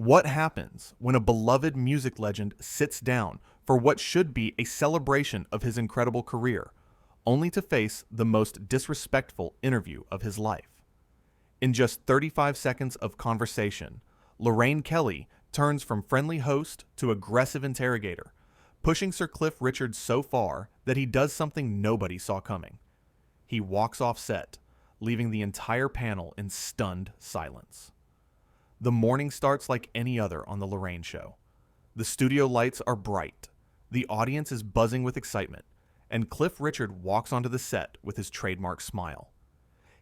What happens when a beloved music legend sits down for what should be a celebration of his incredible career, only to face the most disrespectful interview of his life? In just 35 seconds of conversation, Lorraine Kelly turns from friendly host to aggressive interrogator, pushing Sir Cliff Richard so far that he does something nobody saw coming. He walks off set, leaving the entire panel in stunned silence. The morning starts like any other on The Lorraine Show. The studio lights are bright, the audience is buzzing with excitement, and Cliff Richard walks onto the set with his trademark smile.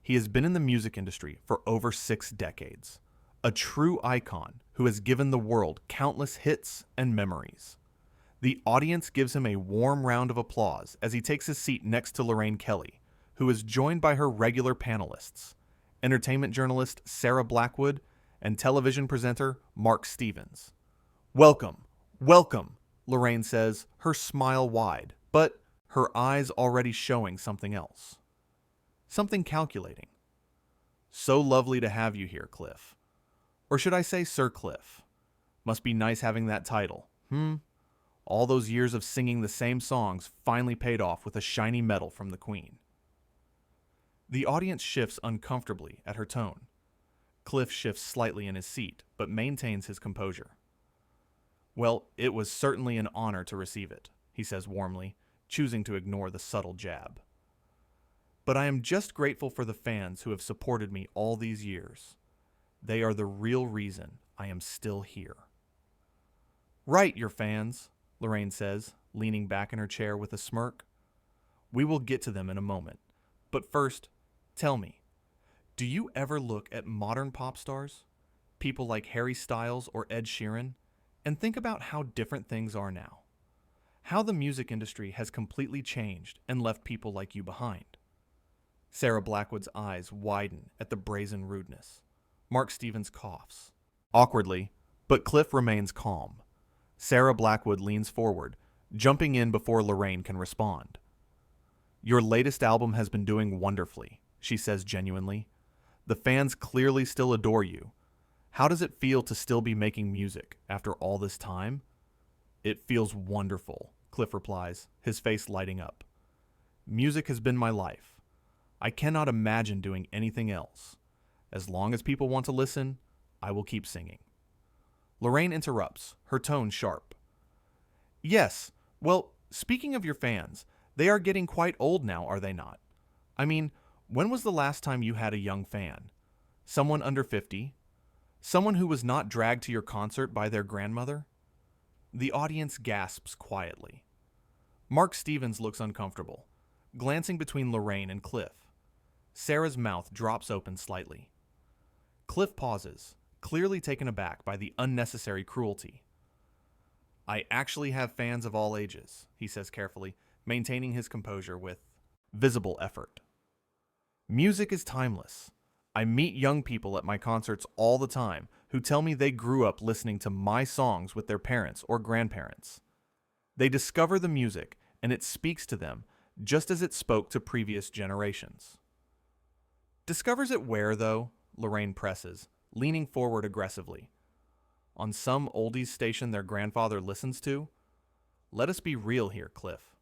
He has been in the music industry for over 6 decades, a true icon who has given the world countless hits and memories. The audience gives him a warm round of applause as he takes his seat next to Lorraine Kelly, who is joined by her regular panelists, entertainment journalist Sarah Blackwood and television presenter Mark Stevens. "Welcome, welcome," Lorraine says, her smile wide, but her eyes already showing something else. Something calculating. "So lovely to have you here, Cliff. Or should I say Sir Cliff? Must be nice having that title, All those years of singing the same songs finally paid off with a shiny medal from the Queen." The audience shifts uncomfortably at her tone. Cliff shifts slightly in his seat, but maintains his composure. "Well, it was certainly an honor to receive it," he says warmly, choosing to ignore the subtle jab. "But I am just grateful for the fans who have supported me all these years. They are the real reason I am still here." "Right, your fans," Lorraine says, leaning back in her chair with a smirk. "We will get to them in a moment. But first, tell me, do you ever look at modern pop stars, people like Harry Styles or Ed Sheeran, and think about how different things are now? How the music industry has completely changed and left people like you behind?" Sarah Blackwood's eyes widen at the brazen rudeness. Mark Stevens coughs. Awkwardly, but Cliff remains calm. Sarah Blackwood leans forward, jumping in before Lorraine can respond. "Your latest album has been doing wonderfully," she says genuinely. "The fans clearly still adore you. How does it feel to still be making music after all this time?" "It feels wonderful," Cliff replies, his face lighting up. "Music has been my life. I cannot imagine doing anything else. As long as people want to listen, I will keep singing." Lorraine interrupts, her tone sharp. "Yes, well, speaking of your fans, they are getting quite old now, are they not? I mean, when was the last time you had a young fan? Someone under 50? Someone who was not dragged to your concert by their grandmother?" The audience gasps quietly. Mark Stevens looks uncomfortable, glancing between Lorraine and Cliff. Sarah's mouth drops open slightly. Cliff pauses, clearly taken aback by the unnecessary cruelty. "I actually have fans of all ages," he says carefully, maintaining his composure with visible effort. "Music is timeless. I meet young people at my concerts all the time who tell me they grew up listening to my songs with their parents or grandparents. They discover the music, and it speaks to them just as it spoke to previous generations." "Discovers it where, though?" Lorraine presses, leaning forward aggressively. "On some oldies station their grandfather listens to? Let us be real here, Cliff.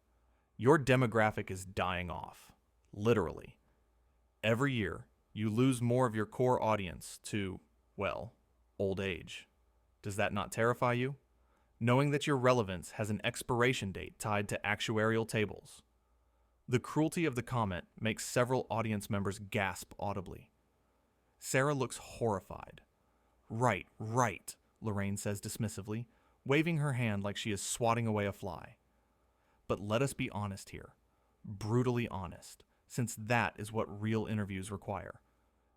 Your demographic is dying off. Literally. Every year, you lose more of your core audience to, well, old age. Does that not terrify you? Knowing that your relevance has an expiration date tied to actuarial tables." The cruelty of the comment makes several audience members gasp audibly. Sarah looks horrified. Right, Lorraine says dismissively, waving her hand like she is swatting away a fly. "But let us be honest here. Brutally honest, since that is what real interviews require.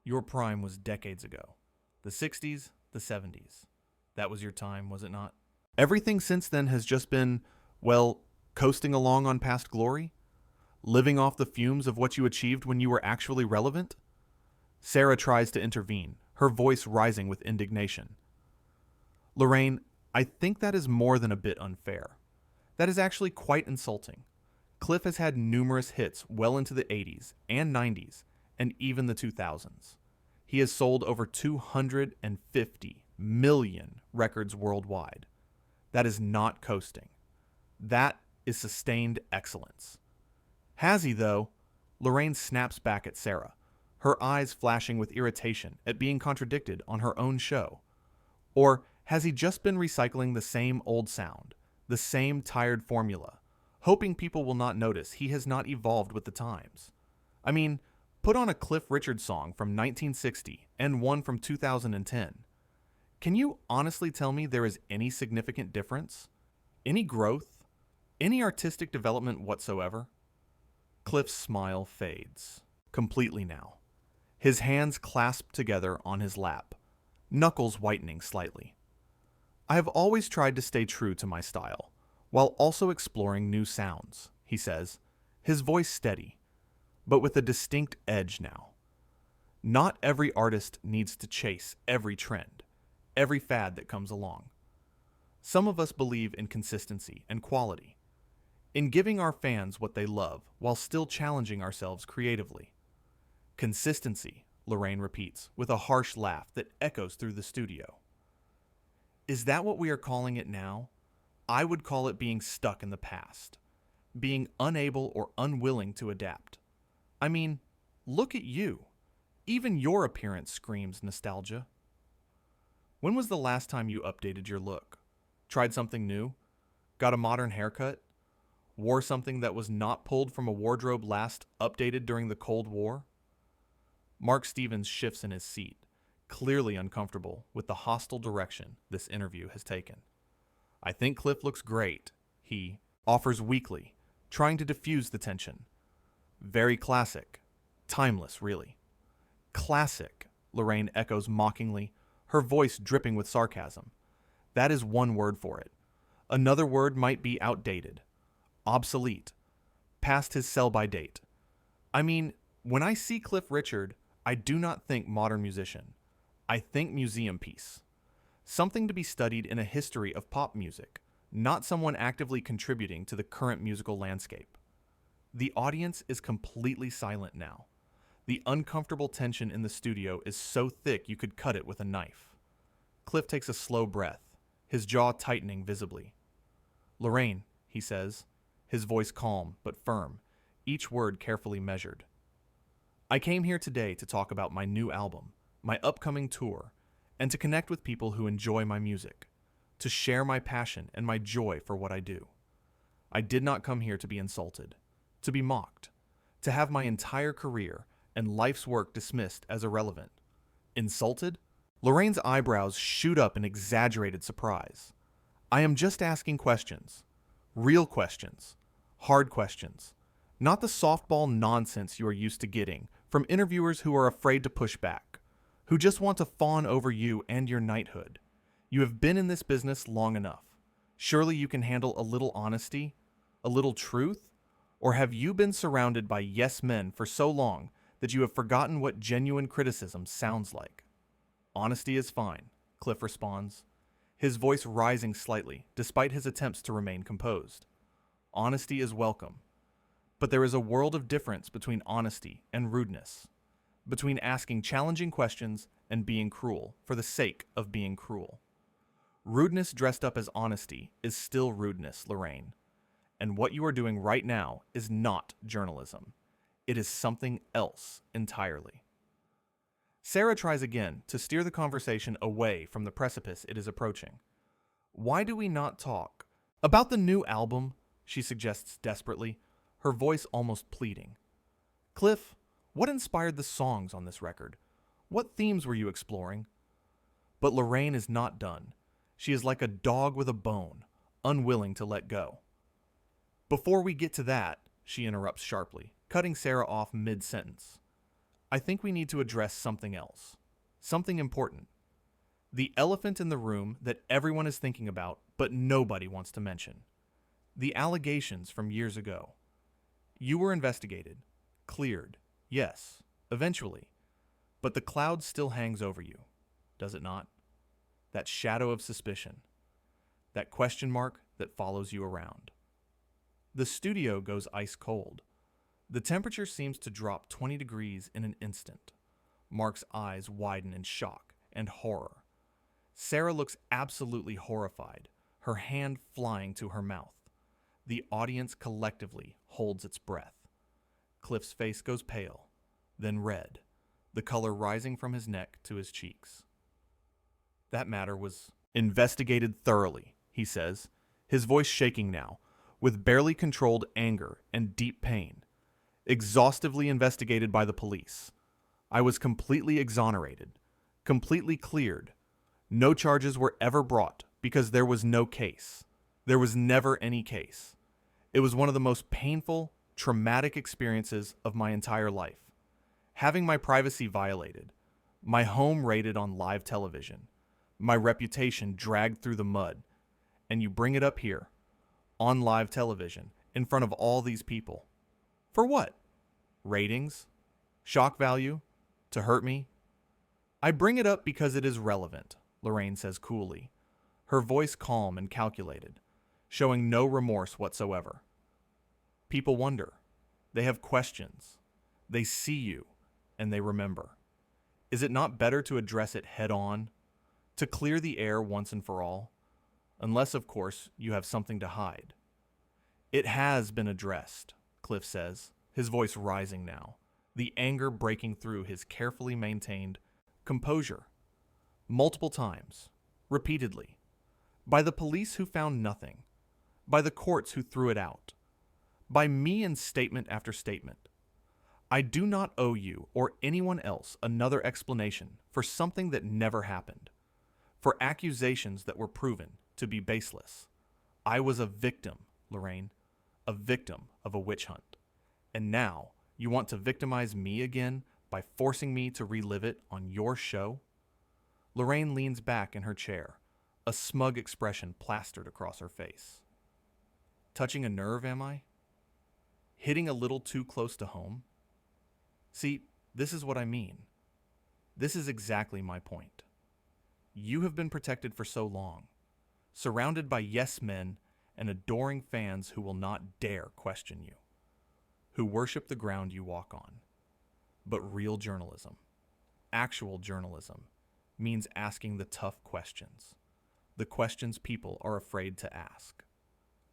Your prime was decades ago. The 60s, the 70s. That was your time, was it not? Everything since then has just been, well, coasting along on past glory? Living off the fumes of what you achieved when you were actually relevant?" Sarah tries to intervene, her voice rising with indignation. "Lorraine, I think that is more than a bit unfair. That is actually quite insulting. Cliff has had numerous hits well into the 80s and 90s, and even the 2000s. He has sold over 250 million records worldwide. That is not coasting. That is sustained excellence. Has he, though? Lorraine snaps back at Sarah, her eyes flashing with irritation at being contradicted on her own show. Or has he just been recycling the same old sound, the same tired formula, hoping people will not notice he has not evolved with the times? I mean, put on a Cliff Richard song from 1960 and one from 2010. Can you honestly tell me there is any significant difference? Any growth? Any artistic development whatsoever? Cliff's smile fades, completely now. His hands clasp together on his lap, knuckles whitening slightly. I have always tried to stay true to my style, while also exploring new sounds, he says, his voice steady, but with a distinct edge now. Not every artist needs to chase every trend, every fad that comes along. Some of us believe in consistency and quality, in giving our fans what they love while still challenging ourselves creatively. Consistency, Lorraine repeats with a harsh laugh that echoes through the studio. Is that what we are calling it now? I would call it being stuck in the past, being unable or unwilling to adapt. I mean, look at you. Even your appearance screams nostalgia. When was the last time you updated your look? Tried something new? Got a modern haircut? Wore something that was not pulled from a wardrobe last updated during the Cold War? Mark Stevens shifts in his seat, clearly uncomfortable with the hostile direction this interview has taken. I think Cliff looks great, he offers weakly, trying to diffuse the tension. Very classic. Timeless, really. Classic, Lorraine echoes mockingly, her voice dripping with sarcasm. That is one word for it. Another word might be outdated. Obsolete. Past his sell-by date. I mean, when I see Cliff Richard, I do not think modern musician. I think museum piece. Something to be studied in a history of pop music, not someone actively contributing to the current musical landscape. The audience is completely silent now. The uncomfortable tension in the studio is so thick you could cut it with a knife. Cliff takes a slow breath, his jaw tightening visibly. Lorraine, he says, his voice calm but firm, each word carefully measured. I came here today to talk about my new album, my upcoming tour, and to connect with people who enjoy my music, to share my passion and my joy for what I do. I did not come here to be insulted, to be mocked, to have my entire career and life's work dismissed as irrelevant. Insulted? Lorraine's eyebrows shoot up in exaggerated surprise. I am just asking questions. Real questions. Hard questions. Not the softball nonsense you are used to getting from interviewers who are afraid to push back, who just want to fawn over you and your knighthood. You have been in this business long enough. Surely you can handle a little honesty, a little truth? Or have you been surrounded by yes men for so long that you have forgotten what genuine criticism sounds like? Honesty is fine, Cliff responds, his voice rising slightly despite his attempts to remain composed. Honesty is welcome. But there is a world of difference between honesty and rudeness, between asking challenging questions and being cruel for the sake of being cruel. Rudeness dressed up as honesty is still rudeness, Lorraine. And what you are doing right now is not journalism. It is something else entirely. Sarah tries again to steer the conversation away from the precipice it is approaching. Why do we not talk about the new album? She suggests desperately, her voice almost pleading. Cliff, what inspired the songs on this record? What themes were you exploring? But Lorraine is not done. She is like a dog with a bone, unwilling to let go. Before we get to that, she interrupts sharply, cutting Sarah off mid-sentence. I think we need to address something else. Something important. The elephant in the room that everyone is thinking about, but nobody wants to mention. The allegations from years ago. You were investigated, cleared, yes, eventually. But the cloud still hangs over you, does it not? That shadow of suspicion. That question mark that follows you around. The studio goes ice cold. The temperature seems to drop 20 degrees in an instant. Mark's eyes widen in shock and horror. Sarah looks absolutely horrified, her hand flying to her mouth. The audience collectively holds its breath. Cliff's face goes pale, then red, the color rising from his neck to his cheeks. That matter was investigated thoroughly, he says, his voice shaking now, with barely controlled anger and deep pain. Exhaustively investigated by the police. I was completely exonerated, completely cleared. No charges were ever brought because there was no case. There was never any case. It was one of the most painful, traumatic experiences of my entire life. Having my privacy violated, my home raided on live television, my reputation dragged through the mud, and you bring it up here, on live television, in front of all these people. For what? Ratings? Shock value? To hurt me? I bring it up because it is relevant, Lorraine says coolly, her voice calm and calculated, showing no remorse whatsoever. People wonder. They have questions. They see you, and they remember. Is it not better to address it head on? To clear the air once and for all? Unless, of course, you have something to hide. It has been addressed, Cliff says, his voice rising now, the anger breaking through his carefully maintained composure. Multiple times, repeatedly, by the police who found nothing, by the courts who threw it out, by me in statement after statement. I do not owe you or anyone else another explanation for something that never happened, for accusations that were proven to be baseless. I was a victim, Lorraine, a victim of a witch hunt. And now you want to victimize me again by forcing me to relive it on your show? Lorraine leans back in her chair, a smug expression plastered across her face. Touching a nerve, am I? Hitting a little too close to home? See, this is what I mean. This is exactly my point. You have been protected for so long, surrounded by yes men and adoring fans who will not dare question you, who worship the ground you walk on. But real journalism, actual journalism, means asking the tough questions, the questions people are afraid to ask.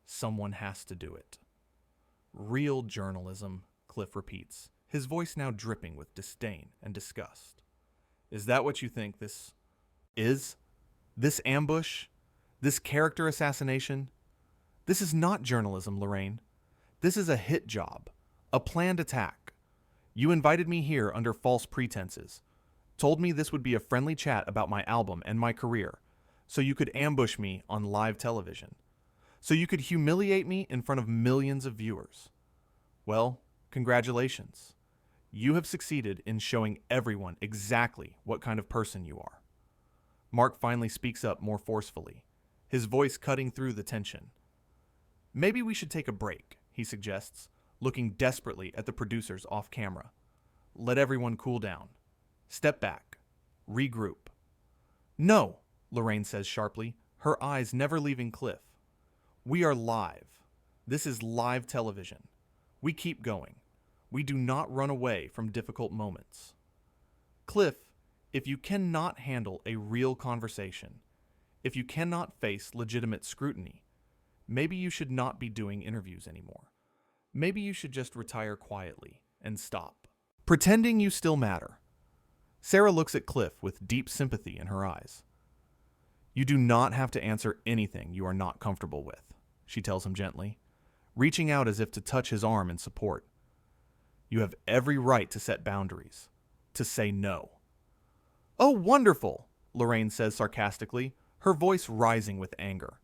Someone has to do it. Real journalism, Cliff repeats, his voice now dripping with disdain and disgust. Is that what you think this is? This ambush? This character assassination? This is not journalism, Lorraine. This is a hit job, a planned attack. You invited me here under false pretenses, told me this would be a friendly chat about my album and my career, so you could ambush me on live television, so you could humiliate me in front of millions of viewers. Well, congratulations. You have succeeded in showing everyone exactly what kind of person you are. Mark finally speaks up more forcefully, his voice cutting through the tension. Maybe we should take a break, he suggests, looking desperately at the producers off camera. Let everyone cool down. Step back. Regroup. No, Lorraine says sharply, her eyes never leaving Cliff. We are live. This is live television. We keep going. We do not run away from difficult moments. Cliff, if you cannot handle a real conversation, if you cannot face legitimate scrutiny, maybe you should not be doing interviews anymore. Maybe you should just retire quietly and stop. Pretending you still matter. Sarah looks at Cliff with deep sympathy in her eyes. You do not have to answer anything you are not comfortable with, she tells him gently, reaching out as if to touch his arm in support. You have every right to set boundaries, to say no. Oh, wonderful, Lorraine says sarcastically, her voice rising with anger.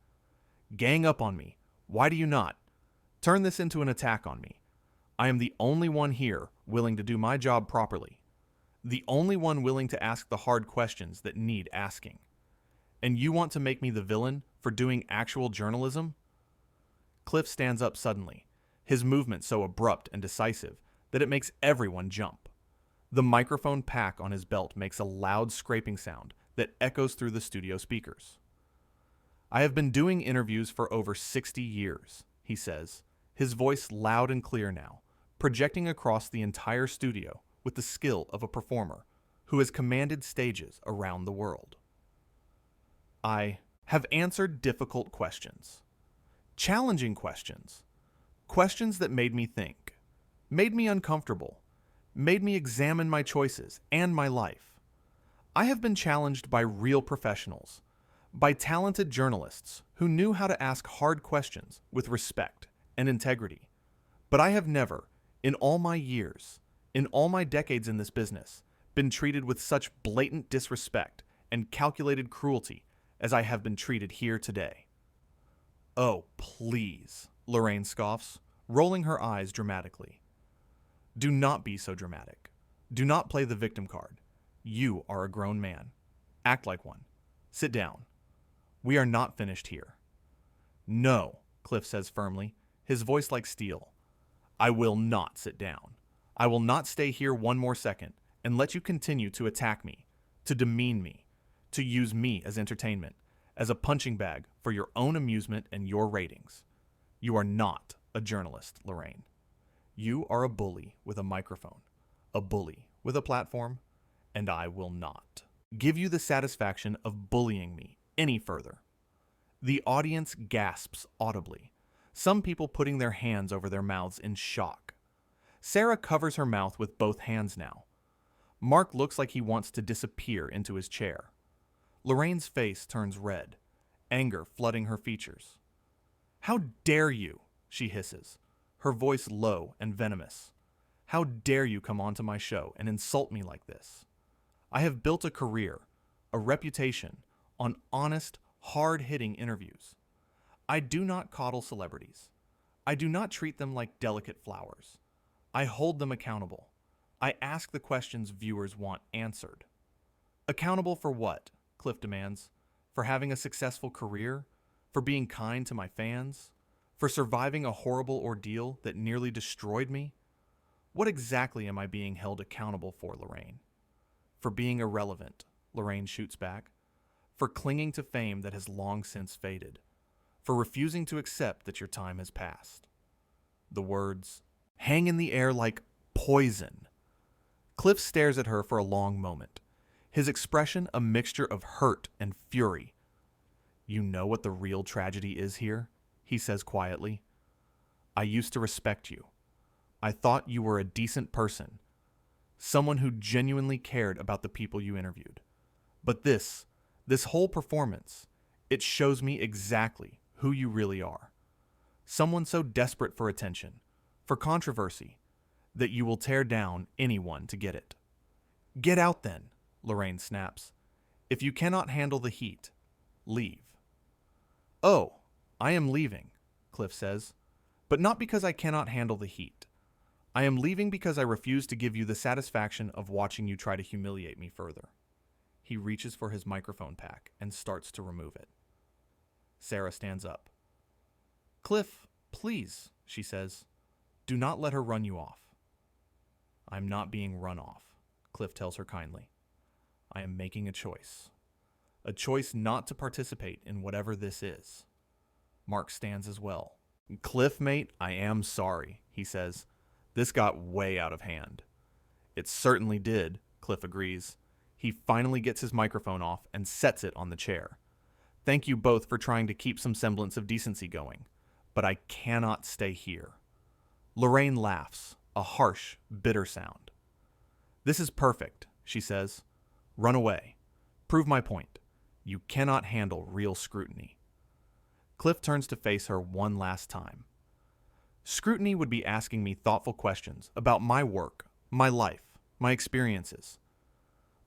Gang up on me. Why do you not? Turn this into an attack on me. I am the only one here willing to do my job properly. The only one willing to ask the hard questions that need asking. And you want to make me the villain for doing actual journalism? Cliff stands up suddenly, his movement so abrupt and decisive that it makes everyone jump. The microphone pack on his belt makes a loud scraping sound that echoes through the studio speakers. I have been doing interviews for over 60 years, he says, his voice loud and clear now, projecting across the entire studio with the skill of a performer who has commanded stages around the world. I have answered difficult questions, challenging questions, questions that made me think, made me uncomfortable, made me examine my choices and my life. I have been challenged by real professionals, by talented journalists who knew how to ask hard questions with respect and integrity. But I have never, in all my years, in all my decades in this business, been treated with such blatant disrespect and calculated cruelty as I have been treated here today. Oh, please, Lorraine scoffs, rolling her eyes dramatically. Do not be so dramatic. Do not play the victim card. You are a grown man. Act like one. Sit down. We are not finished here. No, Cliff says firmly, his voice like steel. I will not sit down. I will not stay here one more second and let you continue to attack me, to demean me, to use me as entertainment, as a punching bag for your own amusement and your ratings. You are not a journalist, Lorraine. You are a bully with a microphone, a bully with a platform, and I will not give you the satisfaction of bullying me any further. The audience gasps audibly, some people putting their hands over their mouths in shock. Sarah covers her mouth with both hands now. Mark looks like he wants to disappear into his chair. Lorraine's face turns red, anger flooding her features. How dare you, she hisses, her voice low and venomous. How dare you come onto my show and insult me like this? I have built a career, a reputation, on honest, hard-hitting interviews. I do not coddle celebrities. I do not treat them like delicate flowers. I hold them accountable. I ask the questions viewers want answered. Accountable for what? Cliff demands. For having a successful career? For being kind to my fans? For surviving a horrible ordeal that nearly destroyed me? What exactly am I being held accountable for, Lorraine? For being irrelevant, Lorraine shoots back. For clinging to fame that has long since faded. For refusing to accept that your time has passed. The words hang in the air like poison. Cliff stares at her for a long moment, his expression a mixture of hurt and fury. You know what the real tragedy is here? He says quietly. I used to respect you. I thought you were a decent person, someone who genuinely cared about the people you interviewed. But this whole performance, it shows me exactly who you really are. Someone so desperate for attention, for controversy, that you will tear down anyone to get it. Get out then, Lorraine snaps. If you cannot handle the heat, leave. Oh, I am leaving, Cliff says, but not because I cannot handle the heat. I am leaving because I refuse to give you the satisfaction of watching you try to humiliate me further. He reaches for his microphone pack and starts to remove it. Sarah stands up. Cliff, please, she says, do not let her run you off. I'm not being run off, Cliff tells her kindly. I am making a choice. A choice not to participate in whatever this is. Mark stands as well. Cliff, mate, I am sorry, he says. This got way out of hand. It certainly did, Cliff agrees. He finally gets his microphone off and sets it on the chair. Thank you both for trying to keep some semblance of decency going, but I cannot stay here. Lorraine laughs, a harsh, bitter sound. This is perfect, she says. Run away. Prove my point. You cannot handle real scrutiny. Cliff turns to face her one last time. Scrutiny would be asking me thoughtful questions about my work, my life, my experiences.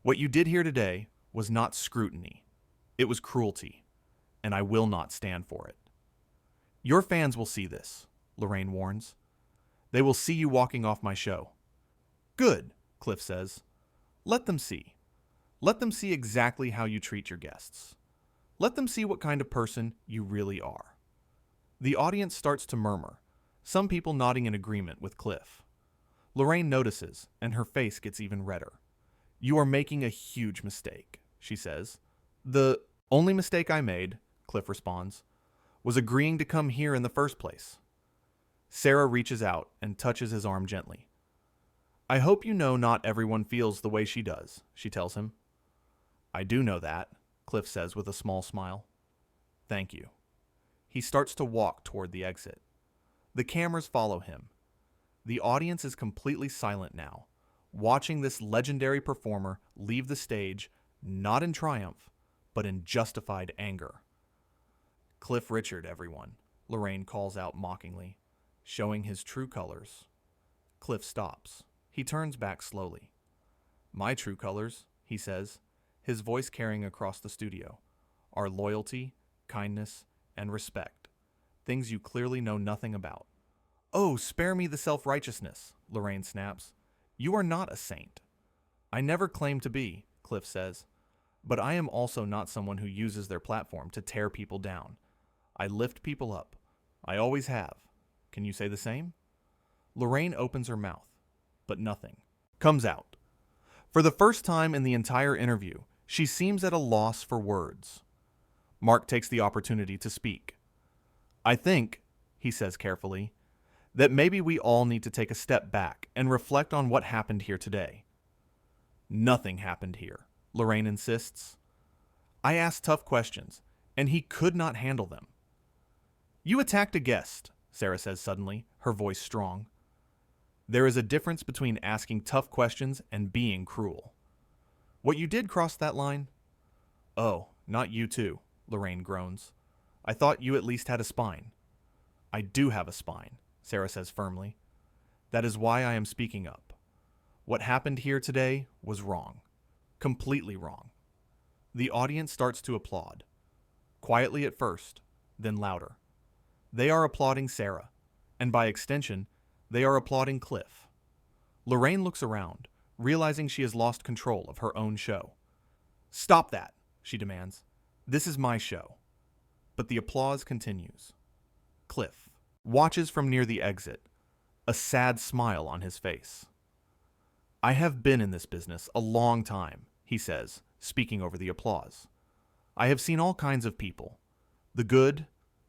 What you did here today was not scrutiny. It was cruelty, and I will not stand for it. Your fans will see this, Lorraine warns. They will see you walking off my show. Good, Cliff says. Let them see. Let them see exactly how you treat your guests. Let them see what kind of person you really are. The audience starts to murmur, some people nodding in agreement with Cliff. Lorraine notices, and her face gets even redder. You are making a huge mistake, she says. The only mistake I made, Cliff responds, was agreeing to come here in the first place. Sarah reaches out and touches his arm gently. I hope you know not everyone feels the way she does, she tells him. I do know that, Cliff says with a small smile. Thank you. He starts to walk toward the exit. The cameras follow him. The audience is completely silent now, watching this legendary performer leave the stage, not in triumph, but in justified anger. Cliff Richard, everyone, Lorraine calls out mockingly, showing his true colors. Cliff stops. He turns back slowly. My true colors, he says, his voice carrying across the studio, are loyalty, kindness, and respect, things you clearly know nothing about. Oh, spare me the self-righteousness, Lorraine snaps. You are not a saint. I never claimed to be, Cliff says, but I am also not someone who uses their platform to tear people down. I lift people up. I always have. Can you say the same? Lorraine opens her mouth, but nothing comes out. For the first time in the entire interview, she seems at a loss for words. Mark takes the opportunity to speak. I think, he says carefully, that maybe we all need to take a step back and reflect on what happened here today. Nothing happened here, Lorraine insists. I asked tough questions, and he could not handle them. You attacked a guest, Sarah says suddenly, her voice strong. There is a difference between asking tough questions and being cruel. What you did cross that line? Oh, not you too, Lorraine groans. I thought you at least had a spine. I do have a spine, Sarah says firmly. That is why I am speaking up. What happened here today was wrong. Completely wrong. The audience starts to applaud. Quietly at first, then louder. They are applauding Sarah, and by extension, they are applauding Cliff. Lorraine looks around, realizing she has lost control of her own show. Stop that, she demands. This is my show. But the applause continues. Cliff watches from near the exit, a sad smile on his face. I have been in this business a long time, he says, speaking over the applause. I have seen all kinds of people, the good,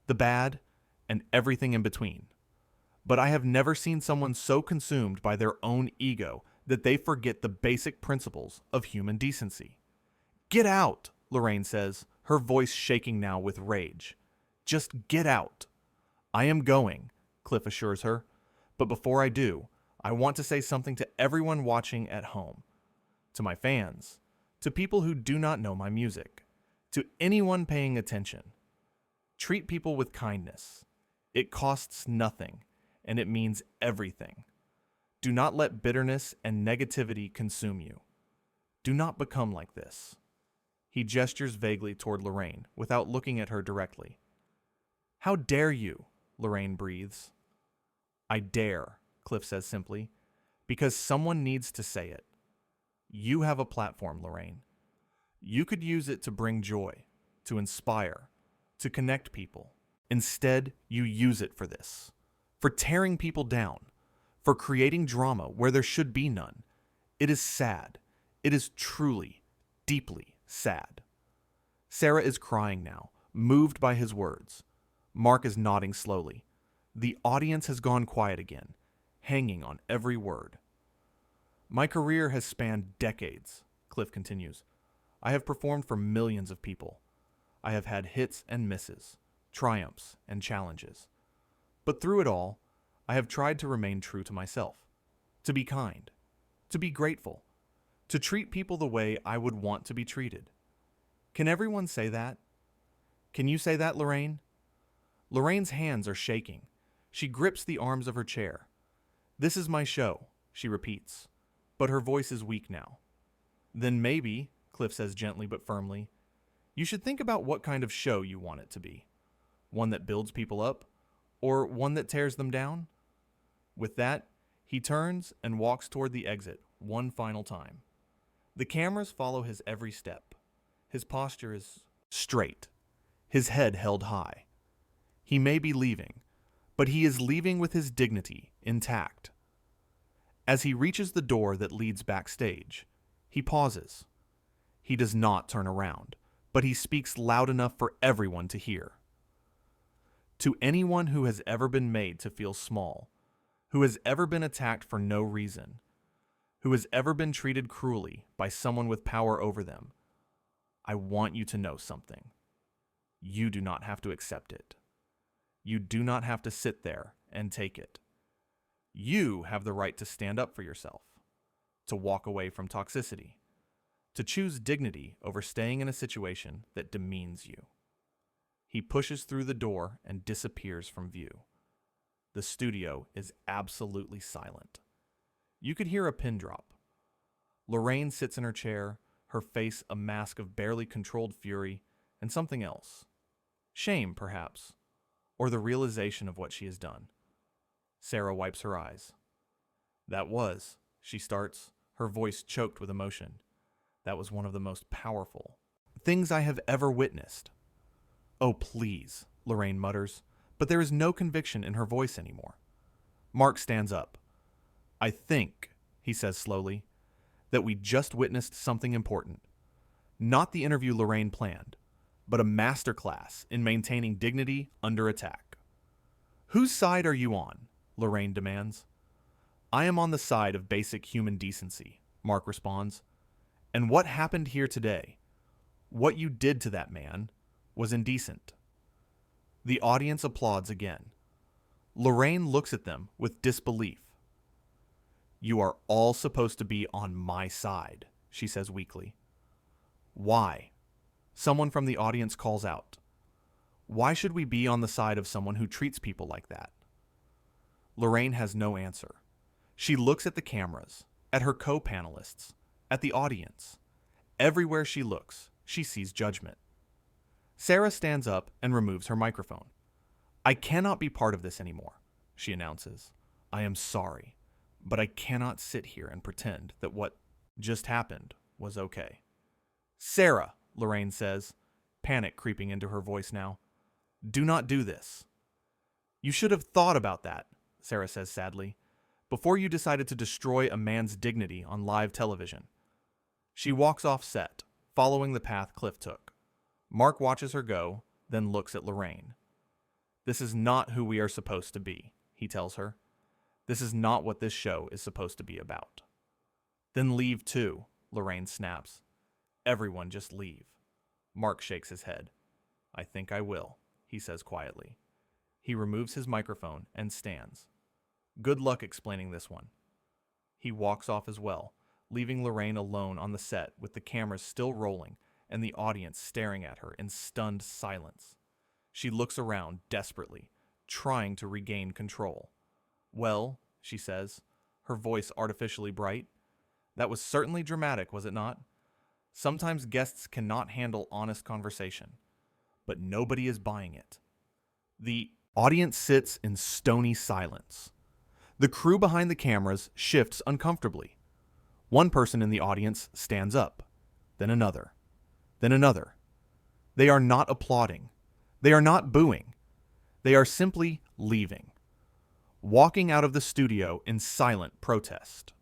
the bad, and everything in between. But I have never seen someone so consumed by their own ego that they forget the basic principles of human decency. Get out, Lorraine says, her voice shaking now with rage. Just get out. I am going, Cliff assures her. But before I do, I want to say something to everyone watching at home. To my fans, to people who do not know my music, to anyone paying attention. Treat people with kindness. It costs nothing, and it means everything. Do not let bitterness and negativity consume you. Do not become like this. He gestures vaguely toward Lorraine without looking at her directly. How dare you? Lorraine breathes. I dare, Cliff says simply, because someone needs to say it. You have a platform, Lorraine. You could use it to bring joy, to inspire, to connect people. Instead, you use it for this. For tearing people down. For creating drama where there should be none. It is sad. It is truly, deeply sad. Sarah is crying now, moved by his words. Mark is nodding slowly. The audience has gone quiet again, hanging on every word. My career has spanned decades, Cliff continues. I have performed for millions of people. I have had hits and misses, triumphs and challenges. But through it all, I have tried to remain true to myself, to be kind, to be grateful, to treat people the way I would want to be treated. Can everyone say that? Can you say that, Lorraine? Lorraine's hands are shaking. She grips the arms of her chair. This is my show, she repeats, but her voice is weak now. Then maybe, Cliff says gently but firmly, you should think about what kind of show you want it to be. One that builds people up, or one that tears them down? With that, he turns and walks toward the exit one final time. The cameras follow his every step. His posture is straight, his head held high. He may be leaving, but he is leaving with his dignity intact. As he reaches the door that leads backstage, he pauses. He does not turn around, but he speaks loud enough for everyone to hear. To anyone who has ever been made to feel small, who has ever been attacked for no reason, who has ever been treated cruelly by someone with power over them, I want you to know something. You do not have to accept it. You do not have to sit there and take it. You have the right to stand up for yourself, to walk away from toxicity, to choose dignity over staying in a situation that demeans you. He pushes through the door and disappears from view. The studio is absolutely silent. You could hear a pin drop. Lorraine sits in her chair, her face a mask of barely controlled fury and something else. Shame, perhaps, or the realization of what she has done. Sarah wipes her eyes. That was, she starts, her voice choked with emotion. That was one of the most powerful things I have ever witnessed. Oh, please, Lorraine mutters, but there is no conviction in her voice anymore. Mark stands up. I think, he says slowly, that we just witnessed something important. Not the interview Lorraine planned, but a masterclass in maintaining dignity under attack. Whose side are you on? Lorraine demands. I am on the side of basic human decency, Mark responds. And what happened here today, what you did to that man, was indecent. The audience applauds again. Lorraine looks at them with disbelief. You are all supposed to be on my side, she says weakly. Why? Someone from the audience calls out. Why should we be on the side of someone who treats people like that? Lorraine has no answer. She looks at the cameras, at her co-panelists, at the audience. Everywhere she looks, she sees judgment. Sarah stands up and removes her microphone. I cannot be part of this anymore, she announces. I am sorry, but I cannot sit here and pretend that what just happened was okay. Sarah, Lorraine says, panic creeping into her voice now. Do not do this. You should have thought about that, Sarah says sadly, before you decided to destroy a man's dignity on live television. She walks off set, following the path Cliff took. Mark watches her go, then looks at Lorraine. This is not who we are supposed to be, he tells her. This is not what this show is supposed to be about. Then leave too, Lorraine snaps. Everyone just leave. Mark shakes his head. I think I will, he says quietly. He removes his microphone and stands. Good luck explaining this one. He walks off as well, leaving Lorraine alone on the set with the cameras still rolling and the audience staring at her in stunned silence. She looks around desperately, trying to regain control. Well, she says, her voice artificially bright. That was certainly dramatic, was it not? Sometimes guests cannot handle honest conversation, but nobody is buying it. The audience sits in stony silence. The crew behind the cameras shifts uncomfortably. One person in the audience stands up, then another, then another. They are not applauding. They are not booing. They are simply leaving, walking out of the studio in silent protest.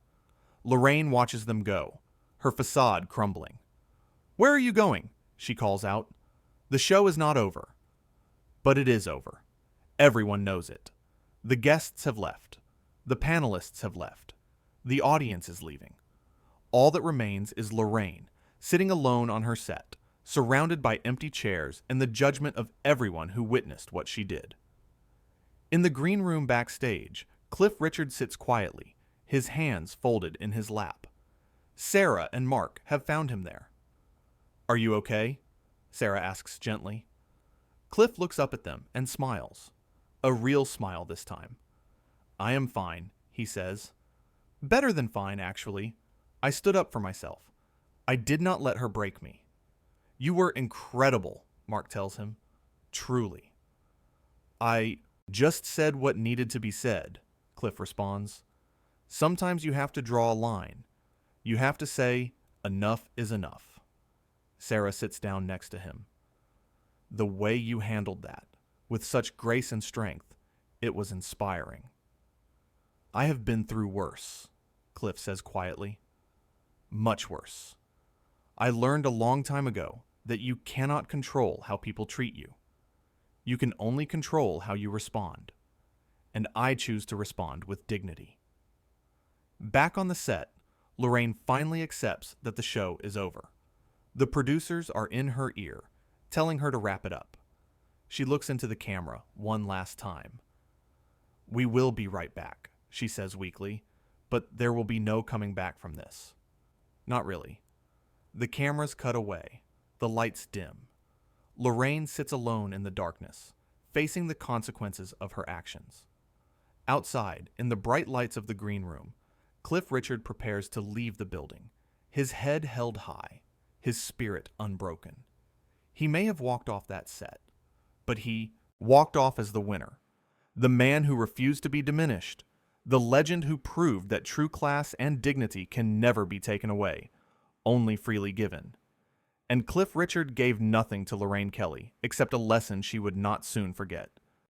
Lorraine watches them go, her facade crumbling. Where are you going? She calls out. The show is not over. But it is over. Everyone knows it. The guests have left. The panelists have left. The audience is leaving. All that remains is Lorraine, sitting alone on her set, surrounded by empty chairs and the judgment of everyone who witnessed what she did. In the green room backstage, Cliff Richard sits quietly, his hands folded in his lap. Sarah and Mark have found him there. Are you okay? Sarah asks gently. Cliff looks up at them and smiles. A real smile this time. I am fine, he says. Better than fine, actually. I stood up for myself. I did not let her break me. You were incredible, Mark tells him. Truly. I just said what needed to be said, Cliff responds. Sometimes you have to draw a line. You have to say, enough is enough. Sarah sits down next to him. The way you handled that, with such grace and strength, it was inspiring. I have been through worse, Cliff says quietly. Much worse. I learned a long time ago that you cannot control how people treat you. You can only control how you respond. And I choose to respond with dignity. Back on the set, Lorraine finally accepts that the show is over. The producers are in her ear, telling her to wrap it up. She looks into the camera one last time. "We will be right back," she says weakly, "but there will be no coming back from this." Not really. The cameras cut away. The lights dim. Lorraine sits alone in the darkness, facing the consequences of her actions. Outside, in the bright lights of the green room, Cliff Richard prepares to leave the building, his head held high, his spirit unbroken. He may have walked off that set, but he walked off as the winner, the man who refused to be diminished, the legend who proved that true class and dignity can never be taken away, only freely given. And Cliff Richard gave nothing to Lorraine Kelly except a lesson she would not soon forget.